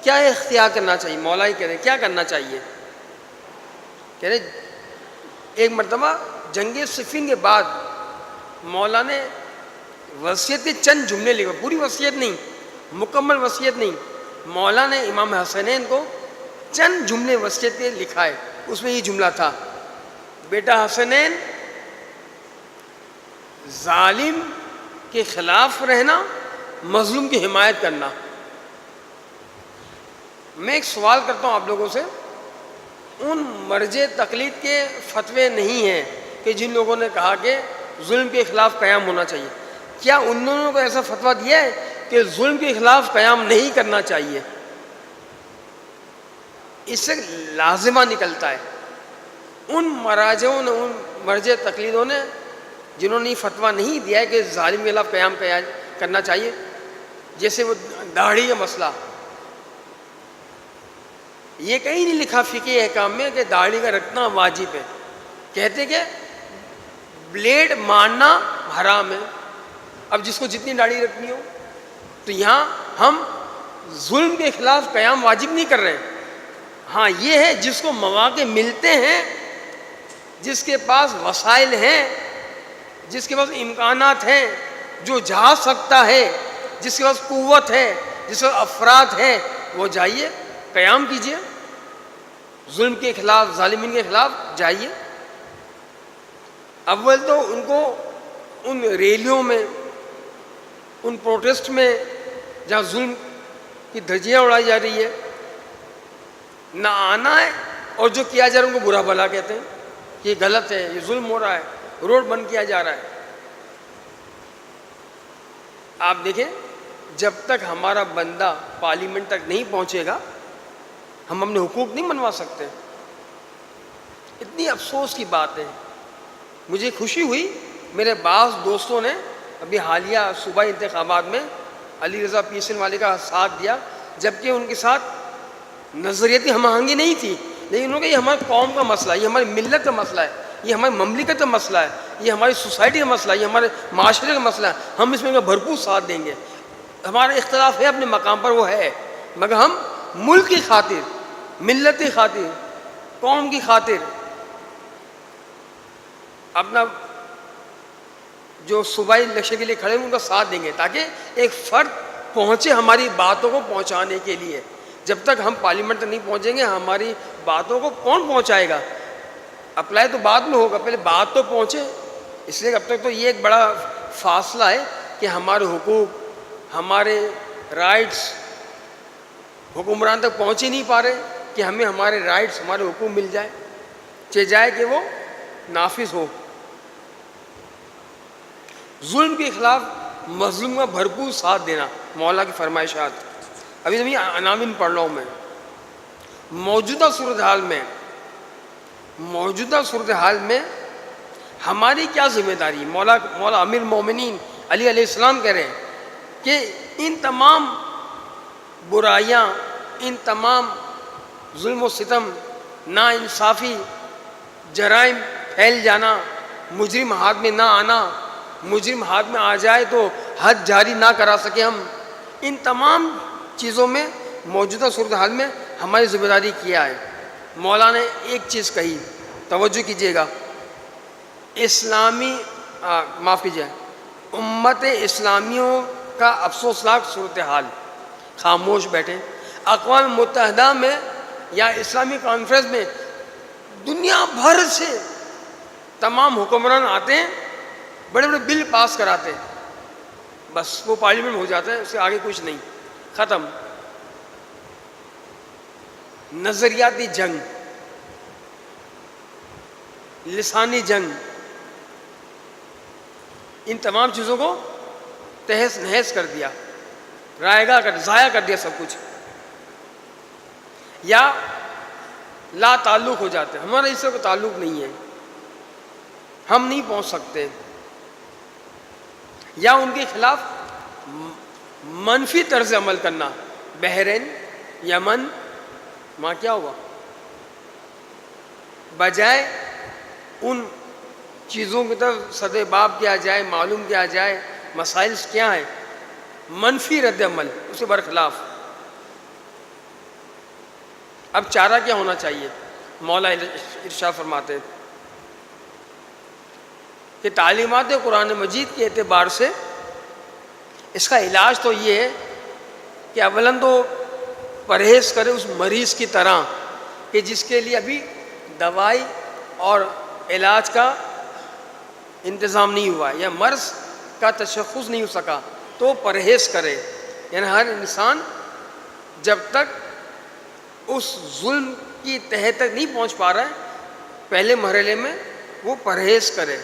کیا اختیار کرنا چاہیے؟ مولا ہی کہہ رہے ہیں کیا کرنا چاہیے؟ کہہ رہے ایک مرتبہ جنگ صفین کے بعد مولا نے وصیت کے چند جملے لکھے، پوری وصیت نہیں، مکمل وصیت نہیں، مولا نے امام حسنین کو چند جملے وصیت کے لکھائے۔ اس میں یہ جملہ تھا، بیٹا حسنین، ظالم کے خلاف رہنا، مظلوم کی حمایت کرنا۔ میں ایک سوال کرتا ہوں آپ لوگوں سے، ان مرجع تقلید کے فتوے نہیں ہیں کہ جن لوگوں نے کہا کہ ظلم کے خلاف قیام ہونا چاہیے، کیا انہوں نے کوئی ایسا فتویٰ دیا ہے کہ ظلم کے خلاف قیام نہیں کرنا چاہیے؟ اس سے لازمہ نکلتا ہے ان مراجعوں نے، ان مرجع تقلیدوں نے جنہوں نے فتویٰ نہیں دیا ہے کہ ظالم کے خلاف قیام کرنا چاہیے، جیسے وہ داڑھی کا مسئلہ، یہ کہیں نہیں لکھا فقہی احکام میں کہ داڑھی کا رکھنا واجب ہے، کہتے کہ بلیڈ مارنا حرام ہے۔ اب جس کو جتنی داڑھی رکھنی ہو، تو یہاں ہم ظلم کے خلاف قیام واجب نہیں کر رہے ہیں۔ ہاں یہ ہے جس کو مواقع ملتے ہیں، جس کے پاس وسائل ہیں، جس کے پاس امکانات ہیں، جو جا سکتا ہے، جس کے پاس قوت ہے، جس کے پاس افراد ہیں، وہ جائیے قیام کیجیے۔ ظلم کے خلاف، ظالمین کے خلاف جائیے. اول تو ان کو ان ریلیوں میں، ان پروٹیسٹ میں جہاں ظلم کی دھجیاں اڑائی جا رہی ہے، نہ آنا ہے، اور جو کیا جا رہا ہے ان کو برا بھلا کہتے ہیں کہ یہ غلط ہے، یہ ظلم ہو رہا ہے، روڈ بند کیا جا رہا ہے. آپ دیکھیں جب تک ہمارا بندہ پارلیمنٹ تک نہیں پہنچے گا ہم اپنے حقوق نہیں منوا سکتے. اتنی افسوس کی بات ہے. مجھے خوشی ہوئی میرے بعض دوستوں نے ابھی حالیہ صوبائی انتخابات میں علی رضا پیسن والے کا ساتھ دیا، جبکہ ان کے ساتھ نظریاتی ہم آہنگی نہیں تھی، لیکن انہوں نے کہا یہ ہماری قوم کا مسئلہ ہے، یہ ہماری ملت کا مسئلہ ہے، یہ ہماری مملکت کا مسئلہ ہے، یہ ہماری سوسائٹی کا مسئلہ ہے، یہ ہمارے معاشرے کا مسئلہ ہے، ہم اس میں ان کا بھرپور ساتھ دیں گے. ہمارا اختلاف ہے اپنے مقام پر، وہ ہے، مگر ہم ملک کی خاطر، ملت کی خاطر، قوم کی خاطر اپنا جو صوبائی الیکشن کے لیے کھڑے ہیں ان کا ساتھ دیں گے، تاکہ ایک فرد پہنچے ہماری باتوں کو پہنچانے کے لیے. جب تک ہم پارلیمنٹ تک نہیں پہنچیں گے ہماری باتوں کو کون پہنچائے گا؟ اپلائی تو بعد میں ہوگا، پہلے بات تو پہنچے. اس لیے اب تک تو یہ ایک بڑا فاصلہ ہے کہ ہمارے حقوق، ہمارے رائٹس حکمران تک پہنچ ہی نہیں پا رہے کہ ہمیں ہمارے رائٹس، ہمارے حقوق مل جائے، چاہے کہ وہ نافذ ہو. ظلم کے خلاف مظلوم کا بھرپور ساتھ دینا مولا کی فرمائشات. ابھی عناوین پڑھ رہا ہوں میں. موجودہ صورتحال میں ہماری کیا ذمہ داری؟ مولا امیر المومنین علی علیہ السلام کہہ رہے ہیں کہ ان تمام برائیاں، ان تمام ظلم و ستم، ناانصافی، جرائم پھیل جانا، مجرم ہاتھ میں نہ آنا، مجرم ہاتھ میں آ جائے تو حد جاری نہ کرا سکے ہم، ان تمام چیزوں میں موجودہ صورتحال میں ہماری ذمہ داری کیا ہے. مولا نے ایک چیز کہی، توجہ کیجیے گا، معاف کیجیے، امت اسلامیوں کا افسوسناک صورتحال. خاموش بیٹھے. اقوام متحدہ میں یا اسلامی کانفرنس میں دنیا بھر سے تمام حکمران آتے ہیں، بڑے بڑے بل پاس کراتے ہیں، بس وہ پارلیمنٹ ہو جاتا ہے، اس سے آگے کچھ نہیں، ختم. نظریاتی جنگ، لسانی جنگ، ان تمام چیزوں کو تہس نہس کر دیا، ضائع کر دیا سب کچھ، یا لا تعلق ہو جاتے. ہمارا اس سے کوئی تعلق نہیں ہے، ہم نہیں پہنچ سکتے، یا ان کے خلاف منفی طرز عمل کرنا. بحرین، یمن، وہاں کیا ہوا؟ بجائے ان چیزوں کی طرف صد باب کیا جائے، معلوم کیا جائے مسائل کیا ہیں، منفی رد عمل، اس کے برخلاف. اب چارہ کیا ہونا چاہیے؟ مولا ارشاد فرماتے ہیں کہ تعلیمات قرآن مجید کے اعتبار سے اس کا علاج تو یہ ہے کہ اولاً تو پرہیز کرے اس مریض کی طرح کہ جس کے لیے ابھی دوائی اور علاج کا انتظام نہیں ہوا یا مرض کا تشخص نہیں ہو سکا، تو پرہیز کرے. یعنی ہر انسان جب تک اس ظلم کی تہہ تک نہیں پہنچ پا رہا ہے پہلے مرحلے میں وہ پرہیز کرے.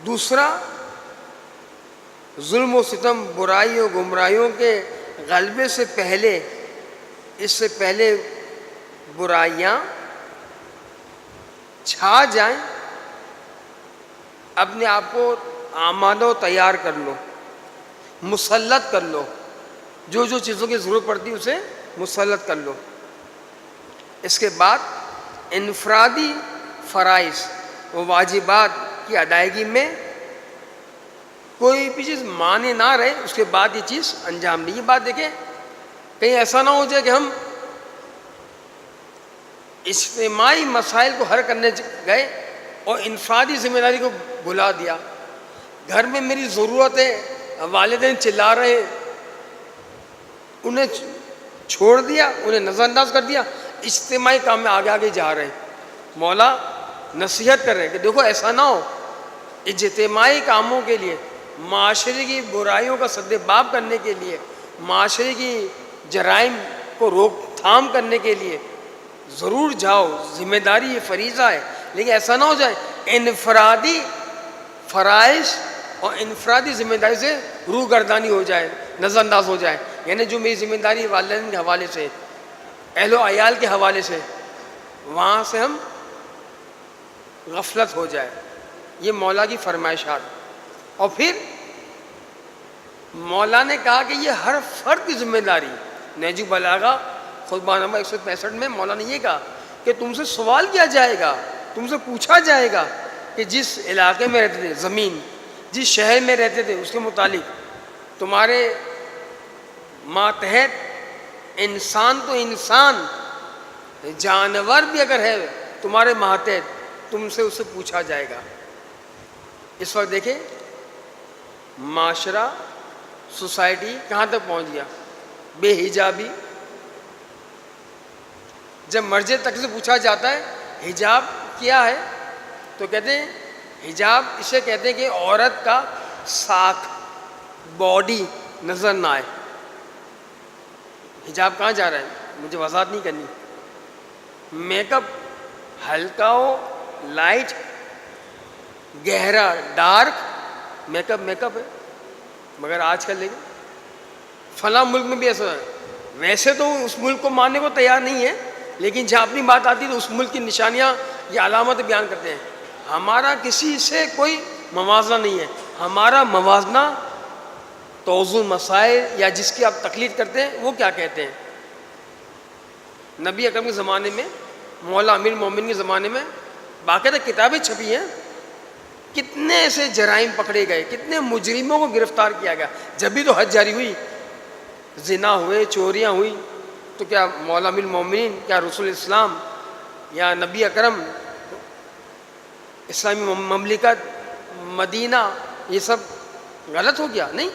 دوسرا، ظلم و ستم، برائیوں، گمراہیوں کے غلبے سے پہلے، اس سے پہلے برائیاں چھا جائیں، اپنے آپ کو آمادہ و تیار کر لو، مسلط کر لو، جو جو چیزوں کی ضرورت پڑتی ہے اسے مسلط کر لو. اس کے بعد انفرادی فرائض و واجبات کی ادائیگی میں کوئی بھی چیز مانے نہ رہے، اس کے بعد یہ چیز انجام نہیں. یہ بات دیکھیں کہیں ایسا نہ ہو جائے کہ ہم اجتماعی مسائل کو حل کرنے گئے اور انفرادی ذمہ داری کو بھلا دیا. گھر میں میری ضرورت ہے، والدین چلا رہے ہیں، انہیں چھوڑ دیا, انہیں نظر انداز کر دیا, اجتماعی کام میں آگے آگے جا رہے ہیں. مولا نصیحت کر رہے ہیں کہ دیکھو ایسا نہ ہو, اجتماعی کاموں کے لیے, معاشرے کی برائیوں کا سد باب کرنے کے لیے, معاشرے کی جرائم کو روک تھام کرنے کے لیے ضرور جاؤ, ذمہ داری یہ فریضہ ہے, لیکن ایسا نہ ہو جائے انفرادی فرائض اور انفرادی ذمہ داری سے روح گردانی ہو جائے, نظر انداز ہو جائے. یعنی جو میری ذمہ داری والدین کے حوالے سے, اہل و عیال کے حوالے سے, وہاں سے ہم غفلت ہو جائے. یہ مولا کی فرمائشات. اور پھر مولا نے کہا کہ یہ ہر فرد کی ذمہ داری. نہج البلاغہ خطبہ نمبر 165 میں مولا نے یہ کہا کہ تم سے سوال کیا جائے گا, تم سے پوچھا جائے گا کہ جس علاقے میں رہتے تھے, زمین جس شہر میں رہتے تھے اس کے متعلق تمہارے ماتحت انسان تو انسان, جانور بھی اگر ہے تمہارے ماتحت, تم سے اسے پوچھا جائے گا. اس وقت دیکھیں معاشرہ, سوسائٹی کہاں تک پہنچ گیا. بے حجابی, جب مرج تک سے پوچھا جاتا ہے حجاب کیا ہے تو کہتے ہیں حجاب اسے کہتے ہیں کہ عورت کا ساکھ, باڈی نظر نہ آئے. حجاب کہاں جا رہا ہے, مجھے وضاحت نہیں کرنی. میک اپ ہلکا ہو, لائٹ, گہرا, ڈارک, میک اپ ہے. مگر آج کل لیکن فلاں ملک میں بھی ایسا ہے, ویسے تو اس ملک کو ماننے کو تیار نہیں ہے, لیکن جہاں اپنی بات آتی ہے تو اس ملک کی نشانیاں یا علامت بیان کرتے ہیں. ہمارا کسی سے کوئی موازنہ نہیں ہے. ہمارا موازنہ توزن مسائل یا جس کی آپ تقلید کرتے ہیں وہ کیا کہتے ہیں. نبی اکرم کے زمانے میں, مولا امیر المومنین کے زمانے میں باقاعدہ کتابیں چھپی ہیں, کتنے ایسے جرائم پکڑے گئے, کتنے مجرموں کو گرفتار کیا گیا. جب بھی تو حد جاری ہوئی, زنا ہوئے, چوریاں ہوئی, تو کیا مولا امیر المومنین, کیا رسول اسلام یا نبی اکرم, اسلامی مملکت, مدینہ, یہ سب غلط ہو گیا؟ نہیں.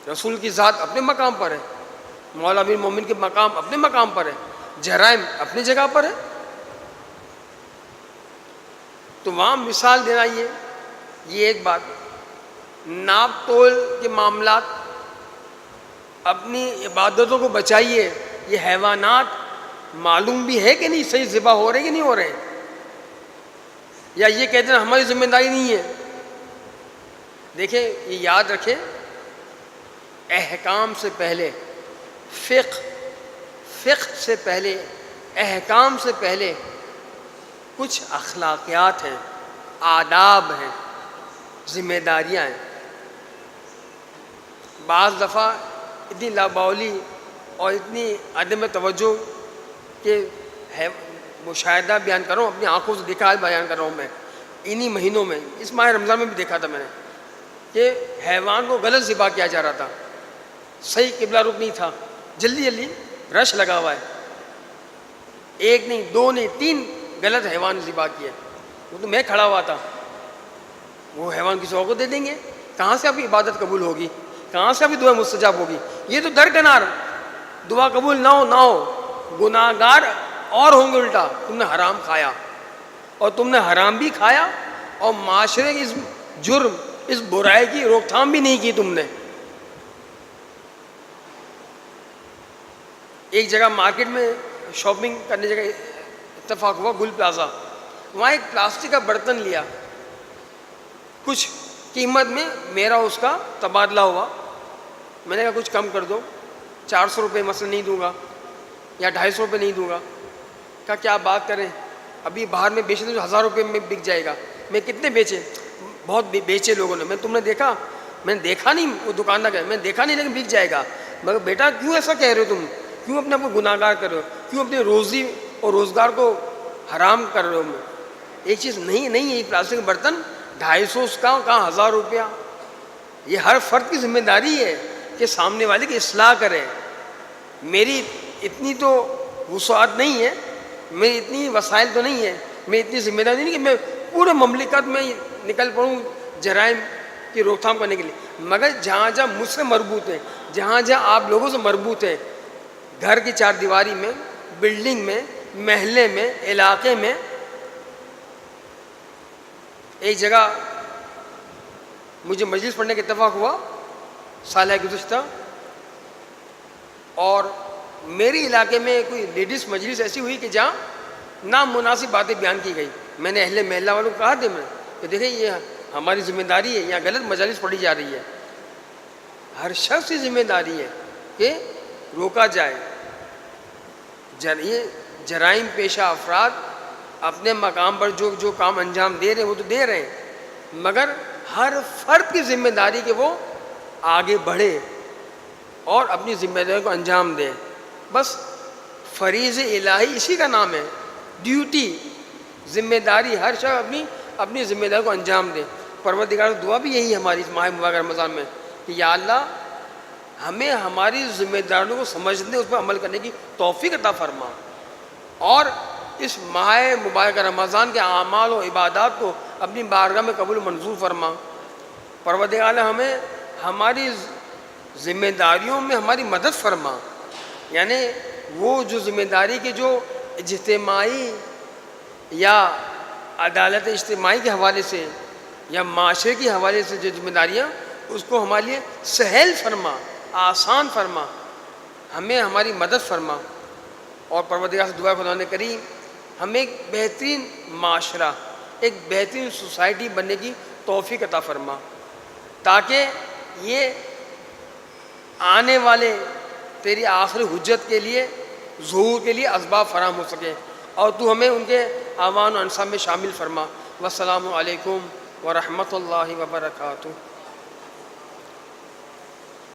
رسول کی ذات اپنے مقام پر ہے, مولا امیر المومنین کے مقام اپنے مقام پر ہے, جرائم اپنی جگہ پر ہے. تو وہاں مثال دینا یہ ایک بات. ناپ تول کے معاملات, اپنی عبادتوں کو بچائیے. یہ حیوانات معلوم بھی ہے کہ نہیں صحیح ذبح ہو رہے کہ نہیں ہو رہے, یا یہ کہتے ہیں ہماری ذمہ داری نہیں ہے. دیکھیں یہ یاد رکھیں, احکام سے پہلے فقہ سے پہلے, احکام سے پہلے کچھ اخلاقیات ہیں, آداب ہیں, ذمہ داریاں ہیں. بعض دفعہ اتنی لابولی اور اتنی عدم توجہ کہ مشاہدہ بیان کر رہا ہوں, اپنی آنکھوں سے دیکھا بیان کر رہا ہوں میں. انہی مہینوں میں, اس ماہ رمضان میں بھی دیکھا تھا میں نے کہ حیوان کو غلط ذبح کیا جا رہا تھا, صحیح قبلہ رخ نہیں تھا, جلدی رش لگا ہوا ہے. ایک نہیں, دو نہیں, 3 غلط حیوان ذبح کیے. وہ تو میں کھڑا ہوا تھا. وہ حیوان کسی اور کو دے دیں گے, کہاں سے آپ کی عبادت قبول ہوگی, کہاں سے آپ کی دعا مستجاب ہوگی. یہ تو درکنار, دعا قبول نہ ہو, گناہ گار اور ہوں گے. الٹا تم نے حرام کھایا, اور تم نے حرام بھی کھایا اور معاشرے کی اس جرم, اس برائی کی روک تھام بھی نہیں کی تم نے. ایک جگہ مارکیٹ میں شاپنگ کرنے جگہ اتفاق ہوا, گل پلازا. وہاں ایک پلاسٹک کا برتن لیا, کچھ قیمت میں میرا اس کا تبادلہ ہوا. میں نے کہا کچھ کم کر دو, 400 روپے مثلا نہیں دوں گا یا 250 روپے نہیں دوں گا. کہا کیا بات کریں, ابھی باہر میں بیچے تو 1000 روپے میں بک جائے گا. میں کتنے بیچے, بہت بیچے لوگوں نے. تم نے دیکھا, میں نے دیکھا نہیں, وہ دکاندار کا میں نے دیکھا نہیں, لیکن بک جائے گا. مگر بیٹا کیوں ایسا کہہ رہے ہو تم, کیوں اپنے آپ کو گناہ گار کر رہے ہو, کیوں اپنی روزی اور روزگار کو حرام کر رہے ہو. ایک چیز نہیں یہ پلاسٹک کا برتن 250 کا, کہاں 1000 روپیہ. یہ ہر فرد کی ذمہ داری ہے کہ سامنے والے کی اصلاح کرے. میری اتنی تو وسعت نہیں ہے, میری اتنی وسائل تو نہیں ہے, میں اتنی ذمہ داری نہیں کہ میں پورے مملکت میں نکل پڑوں جرائم کی روک تھام کرنے کے لیے. مگر جہاں جہاں مجھ سے مربوط ہے, جہاں جہاں آپ لوگوں سے مربوط ہے, گھر کی چار دیواری میں، بلڈنگ میں، محلے میں، علاقے میں. ایک جگہ مجھے مجلس پڑھنے کا اتفاق ہوا سالہ گزشتہ، اور میرے علاقے میں کوئی لیڈیز مجلس ایسی ہوئی کہ جہاں نامناسب باتیں بیان کی گئی. میں نے اہل محلہ والوں کو کہا تھا میں کہ دیکھیں یہ ہماری ذمہ داری ہے، یہاں غلط مجالس پڑھی جا رہی ہے. ہر شخص کی ذمہ داری ہے کہ روکا جائے. یہ جرائم پیشہ افراد اپنے مقام پر جو کام انجام دے رہے ہیں وہ تو دے رہے ہیں، مگر ہر فرد کی ذمہ داری کہ وہ آگے بڑھے اور اپنی ذمہ داری کو انجام دے. بس فریض الہی اسی کا نام ہے، ڈیوٹی، ذمہ داری. ہر شخص اپنی ذمہ داری کو انجام دے. پروردگار دعا بھی یہی ہے ہماری اس ماہ مبارک رمضان میں کہ یا اللہ ہمیں ہماری ذمہ داریوں کو سمجھنے، اس پر عمل کرنے کی توفیق عطا فرما، اور اس ماہ مبارک رمضان کے اعمال و عبادات کو اپنی بارگاہ میں قبول منظور فرما. پروردگار ہمیں ہماری ذمہ داریوں میں ہماری مدد فرما. یعنی وہ جو ذمہ داری کے جو اجتماعی یا عدالت اجتماعی کے حوالے سے یا معاشرے کے حوالے سے جو ذمہ داریاں، اس کو ہمارے لیے سہل فرما، آسان فرما، ہمیں ہماری مدد فرما. اور پروردگار سے دعا خدا کریم ہمیں ایک بہترین معاشرہ، ایک بہترین سوسائٹی بننے کی توفیق عطا فرما، تاکہ یہ آنے والے تیری آخری حجت کے لیے، ظہور کے لیے اسباب فراہم ہو سکے، اور تو ہمیں ان کے اعوان و انصاب میں شامل فرما. والسلام علیکم ورحمۃ اللہ وبرکاتہ.